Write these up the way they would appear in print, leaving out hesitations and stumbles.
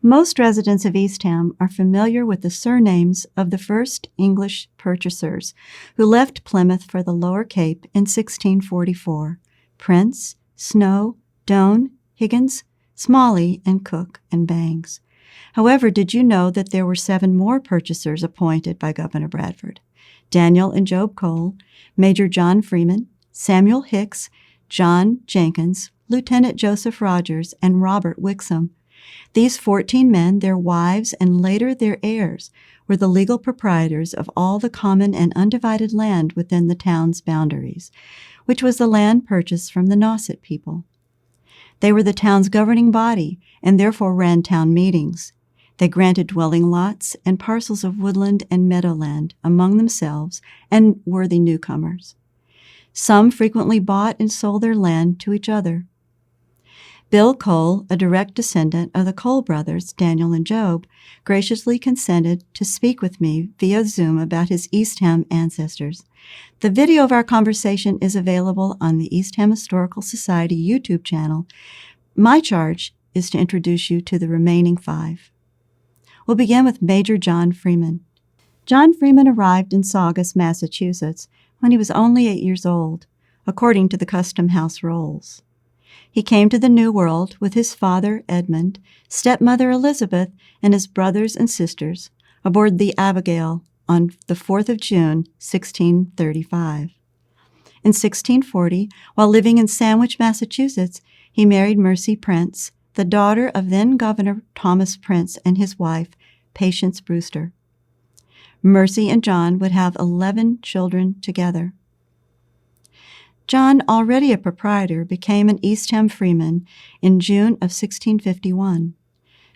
Most residents of Eastham are familiar with the surnames of the first English purchasers who left Plymouth for the Lower Cape in 1644: Prince, Snow, Doane, Higgins, Smalley, and Cook and Bangs. However, did you know that there were 7 more purchasers appointed by Governor Bradford? Daniel and Job Cole, Major John Freeman, Samuel Hicks, John Jenkins, Lieutenant Joseph Rogers, and Robert Wixom. These 14 men, their wives, and later their heirs, were the legal proprietors of all the common and undivided land within the town's boundaries, which was the land purchased from the Nauset people. They were the town's governing body and therefore ran town meetings. They granted dwelling lots and parcels of woodland and meadowland among themselves and worthy newcomers. Some frequently bought and sold their land to each other. Bill Cole, a direct descendant of the Cole brothers, Daniel and Job, graciously consented to speak with me via Zoom about his Eastham ancestors. The video of our conversation is available on the Eastham Historical Society YouTube channel. My charge is to introduce you to the remaining 5. We'll begin with Major John Freeman. John Freeman arrived in Saugus, Massachusetts, when he was only 8 years old, according to the Custom House rolls. He came to the New World with his father, Edmund, stepmother, Elizabeth, and his brothers and sisters aboard the Abigail on the 4th of June, 1635. In 1640, while living in Sandwich, Massachusetts, he married Mercy Prince, the daughter of then-Governor Thomas Prince and his wife, Patience Brewster. Mercy and John would have 11 children together. John, already a proprietor, became an Eastham freeman in June of 1651.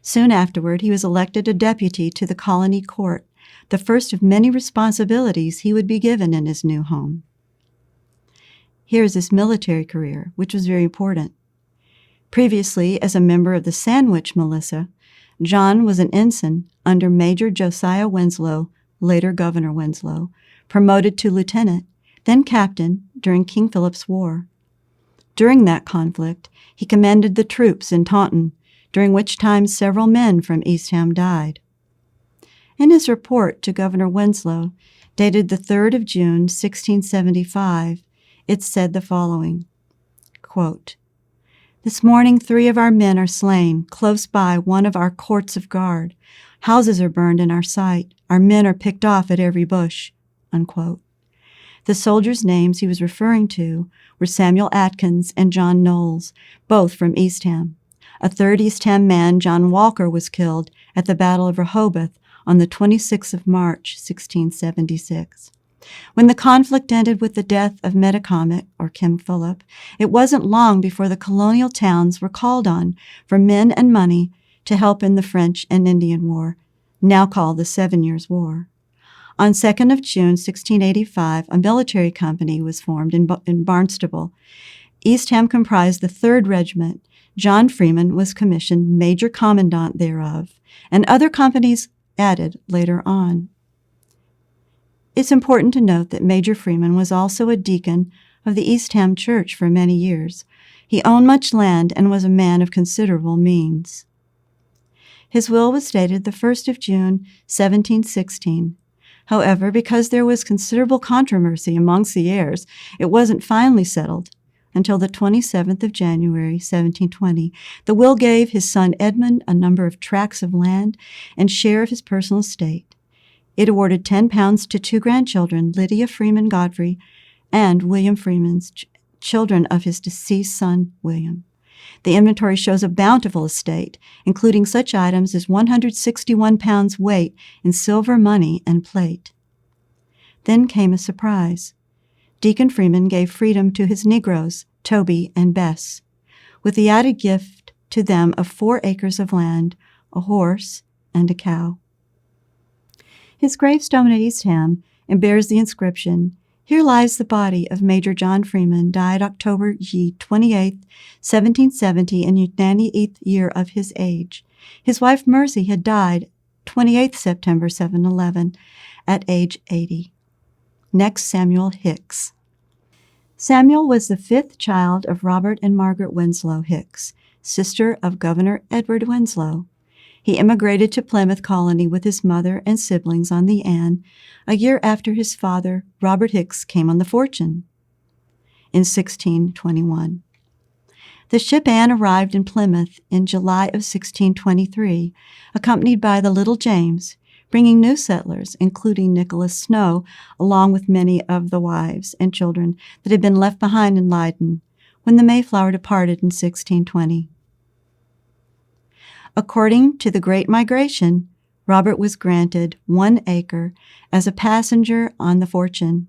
Soon afterward, he was elected a deputy to the colony court, the first of many responsibilities he would be given in his new home. Here's his military career, which was very important. Previously, as a member of the Sandwich Militia, John was an ensign under Major Josiah Winslow, later Governor Winslow, promoted to lieutenant, then captain during King Philip's War. During that conflict, he commanded the troops in Taunton, during which time several men from Eastham died. In his report to Governor Winslow, dated the 3rd of June, 1675, it said the following, quote, "This morning 3 of our men are slain, close by one of our courts of guard. Houses are burned in our sight. Our men are picked off at every bush," unquote. The soldiers' names he was referring to were Samuel Atkins and John Knowles, both from Eastham. A 3rd Eastham man, John Walker, was killed at the Battle of Rehoboth on the 26th of March, 1676. When the conflict ended with the death of Metacomet, or King Philip, it wasn't long before the colonial towns were called on for men and money to help in the French and Indian War, now called the 7 Years' War. On 2nd of June, 1685, a military company was formed in Barnstable. Eastham comprised the 3rd Regiment. John Freeman was commissioned Major Commandant thereof, and other companies added later on. It's important to note that Major Freeman was also a deacon of the Eastham Church for many years. He owned much land and was a man of considerable means. His will was dated the 1st of June, 1716. However, because there was considerable controversy amongst the heirs, it wasn't finally settled until the 27th of January, 1720. The will gave his son Edmund a number of tracts of land and share of his personal estate. It awarded £10 to 2 grandchildren, Lydia Freeman Godfrey and William Freeman's children of his deceased son, William. The inventory shows a bountiful estate, including such items as 161 pounds weight in silver money and plate. Then came a surprise. Deacon Freeman gave freedom to his Negroes, Toby and Bess, with the added gift to them of 4 acres of land, a horse, and a cow. His gravestone at Eastham bears the inscription, "Here lies the body of Major John Freeman, died October 28, 1770, in the 98th year of his age. His wife Mercy had died 28th September 711 at age 80. Next, Samuel Hicks. Samuel was the 5th child of Robert and Margaret Winslow Hicks, sister of Governor Edward Winslow. He immigrated to Plymouth Colony with his mother and siblings on the Anne a year after his father, Robert Hicks, came on the Fortune in 1621. The ship Anne arrived in Plymouth in July of 1623, accompanied by the Little James, bringing new settlers, including Nicholas Snow, along with many of the wives and children that had been left behind in Leyden when the Mayflower departed in 1620. According to the Great Migration, Robert was granted 1 acre as a passenger on the Fortune,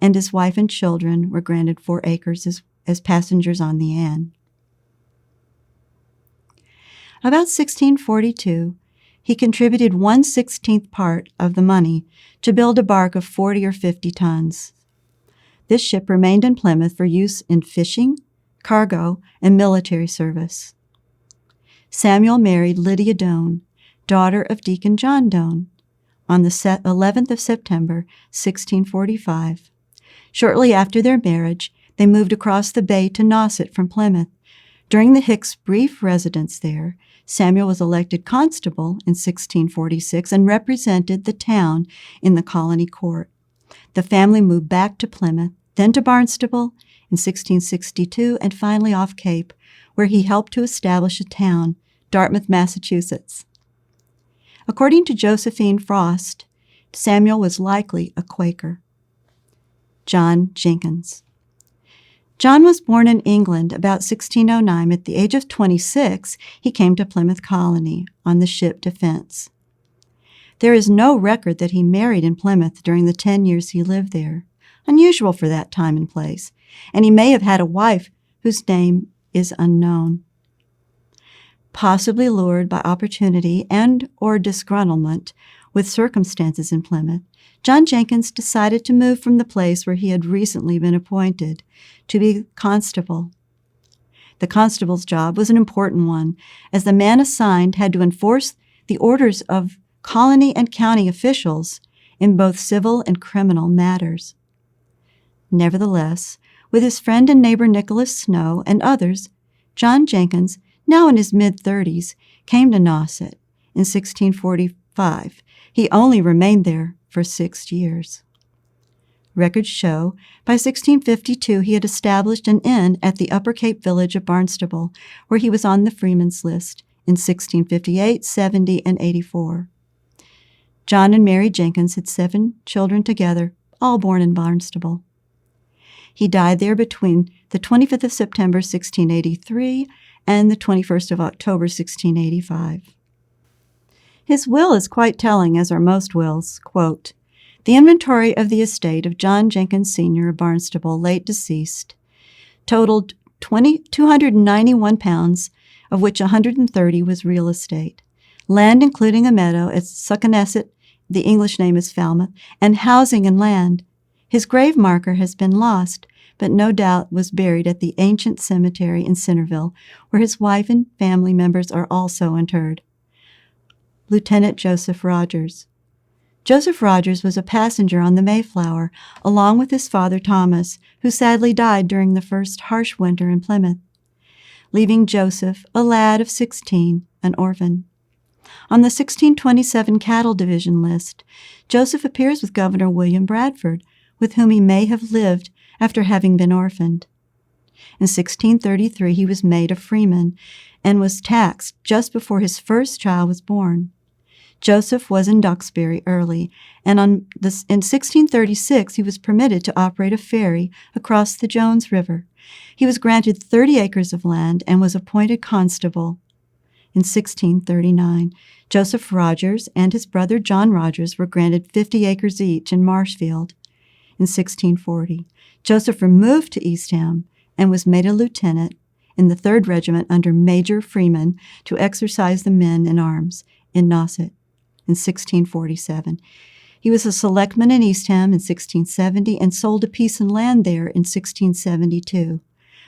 and his wife and children were granted 4 acres as passengers on the Anne. About 1642, he contributed 1/16th part of the money to build a bark of 40 or 50 tons. This ship remained in Plymouth for use in fishing, cargo, and military service. Samuel married Lydia Doane, daughter of Deacon John Doane, on the 11th of September, 1645. Shortly after their marriage, they moved across the bay to Nauset from Plymouth. During the Hicks' brief residence there, Samuel was elected constable in 1646 and represented the town in the colony court. The family moved back to Plymouth, then to Barnstable in 1662, and finally off Cape, where he helped to establish a town, Dartmouth, Massachusetts. According to Josephine Frost, Samuel was likely a Quaker. John Jenkins. John was born in England about 1609. At the age of 26, he came to Plymouth Colony on the ship Defense. There is no record that he married in Plymouth during the 10 years he lived there, unusual for that time and place, and he may have had a wife whose name is unknown. Possibly lured by opportunity and or disgruntlement with circumstances in Plymouth, John Jenkins decided to move from the place where he had recently been appointed to be constable. The constable's job was an important one, as the man assigned had to enforce the orders of colony and county officials in both civil and criminal matters. Nevertheless, with his friend and neighbor Nicholas Snow and others, John Jenkins, now in his mid-30s, came to Nauset in 1645. He only remained there for 6 years. Records show by 1652 he had established an inn at the Upper Cape village of Barnstable, where he was on the Freeman's list in 1658, 70, and 84. John and Mary Jenkins had 7 children together, all born in Barnstable. He died there between the 25th of September, 1683, and the 21st of October, 1685. His will is quite telling, as are most wills. Quote, "The inventory of the estate of John Jenkins Sr. of Barnstable, late deceased, totaled 291 pounds, of which 130 was real estate. Land including a meadow at Succonesset, the English name is Falmouth, and housing and land. His grave marker has been lost, but no doubt was buried at the ancient cemetery in Centerville, where his wife and family members are also interred. Lieutenant Joseph Rogers." Joseph Rogers was a passenger on the Mayflower, along with his father Thomas, who sadly died during the first harsh winter in Plymouth, leaving Joseph, a lad of 16, an orphan. On the 1627 Cattle Division list, Joseph appears with Governor William Bradford, with whom he may have lived after having been orphaned. In 1633, he was made a freeman and was taxed just before his first child was born. Joseph was in Duxbury early, and in 1636 he was permitted to operate a ferry across the Jones River. He was granted 30 acres of land and was appointed constable. In 1639, Joseph Rogers and his brother John Rogers were granted 50 acres each in Marshfield. In 1640, Joseph removed to Eastham and was made a lieutenant in the 3rd Regiment under Major Freeman to exercise the men in arms in Nauset in 1647. He was a selectman in Eastham in 1670 and sold a piece of land there in 1672,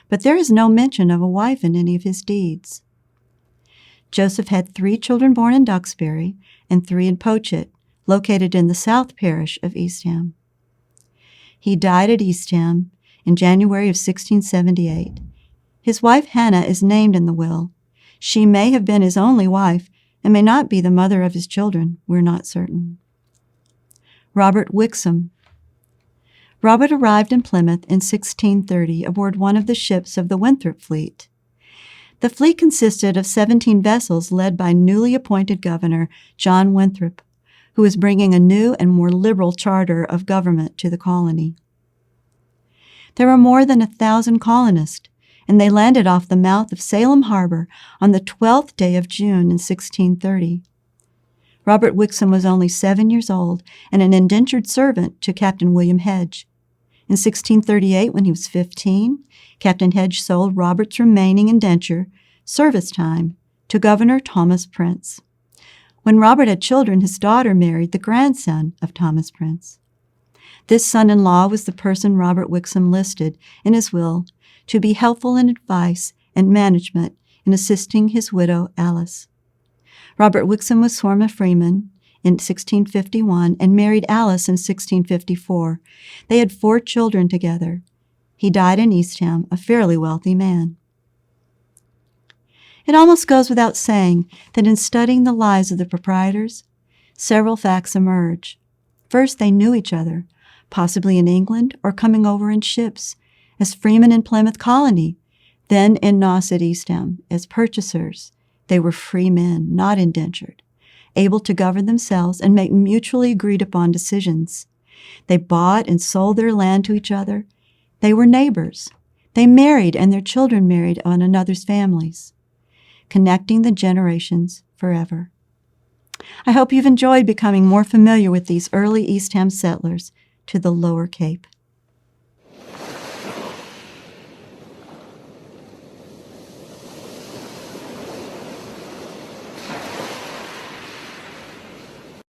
but there is no mention of a wife in any of his deeds. Joseph had 3 children born in Duxbury and 3 in Pochet, located in the South Parish of Eastham. He died at Eastham in January of 1678. His wife Hannah is named in the will. She may have been his only wife, and may not be the mother of his children. We're not certain. Robert Wixom. Robert arrived in Plymouth in 1630 aboard one of the ships of the Winthrop fleet. The fleet consisted of 17 vessels led by newly appointed Governor John Winthrop, who was bringing a new and more liberal charter of government to the colony. There were more than 1,000 colonists, and they landed off the mouth of Salem Harbor on the 12th day of June in 1630. Robert Wixom was only 7 years old and an indentured servant to Captain William Hedge. In 1638, when he was 15, Captain Hedge sold Robert's remaining indenture, service time, to Governor Thomas Prince. When Robert had children, his daughter married the grandson of Thomas Prince. This son-in-law was the person Robert Wixom listed in his will to be helpful in advice and management in assisting his widow Alice. Robert Wixom was sworn a freeman in 1651 and married Alice in 1654. They had 4 children together. He died in Eastham, a fairly wealthy man. It almost goes without saying that in studying the lives of the proprietors, several facts emerge. First, they knew each other, possibly in England or coming over in ships, as freemen in Plymouth Colony, then in Nauset, Eastham, as purchasers. They were free men, not indentured, able to govern themselves and make mutually agreed-upon decisions. They bought and sold their land to each other. They were neighbors. They married, and their children married on another's families, connecting the generations forever. I hope you've enjoyed becoming more familiar with these early Eastham settlers to the Lower Cape.